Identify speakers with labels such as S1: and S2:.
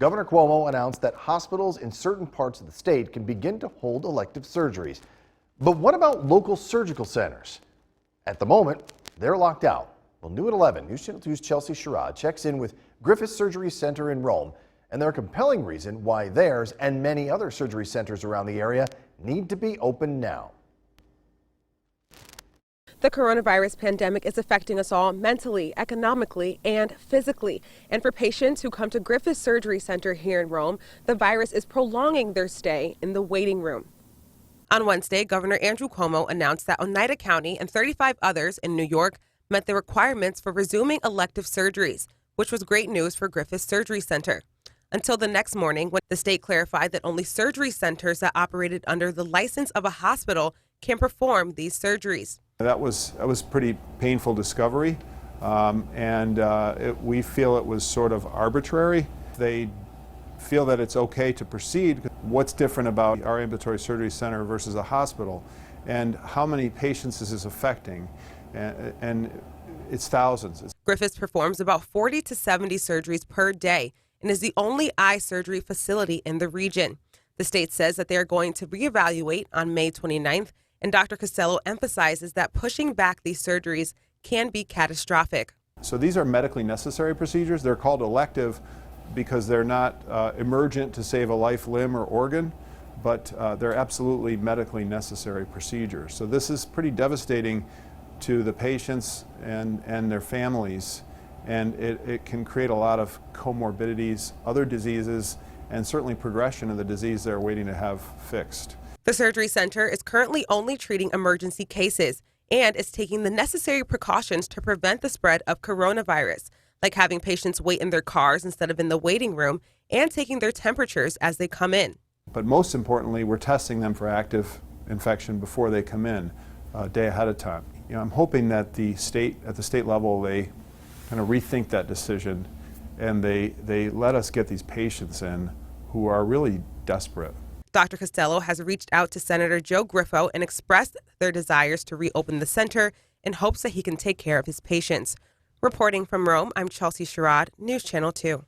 S1: Governor Cuomo announced that hospitals in certain parts of the state can begin to hold elective surgeries. But what about local surgical centers? At the moment, they're locked out. Well, new at 11, News Channel 2's Chelsea Sherrod checks in with Griffiss Surgery Center in Rome, and there's a compelling reason why theirs and many other surgery centers around the area need to be open now.
S2: The coronavirus pandemic is affecting us all mentally, economically, and physically. And for patients who come to Griffiss Surgery Center here in Rome, the virus is prolonging their stay in the waiting room. On Wednesday, Governor Andrew Cuomo announced that Oneida County and 35 others in New York met the requirements for resuming elective surgeries, which was great news for Griffiss Surgery Center. Until the next morning, when the state clarified that only surgery centers that operated under the license of a hospital can perform these surgeries.
S3: That was pretty painful discovery, we feel it was sort of arbitrary. They feel that it's okay to proceed. What's different about our ambulatory surgery center versus a hospital, and how many patients is this affecting? And it's thousands.
S2: Griffiss performs about 40 to 70 surgeries per day and is the only eye surgery facility in the region. The state says that they are going to reevaluate on May 29th, and Dr. Costello emphasizes that pushing back these surgeries can be catastrophic.
S3: So these are medically necessary procedures. They're called elective because they're not emergent to save a life, limb, or organ, but they're absolutely medically necessary procedures. So this is pretty devastating to the patients and their families, and it can create a lot of comorbidities, other diseases, and certainly progression of the disease they're waiting to have fixed.
S2: The surgery center is currently only treating emergency cases and is taking the necessary precautions to prevent the spread of coronavirus, like having patients wait in their cars instead of in the waiting room and taking their temperatures as they come in.
S3: But most importantly, we're testing them for active infection before they come in, a day ahead of time. You know, I'm hoping that at the state level, they kind of rethink that decision and they let us get these patients in who are really desperate.
S2: Dr. Costello has reached out to Senator Joe Griffo and expressed their desires to reopen the center in hopes that he can take care of his patients. Reporting from Rome, I'm Chelsea Sherrod, News Channel 2.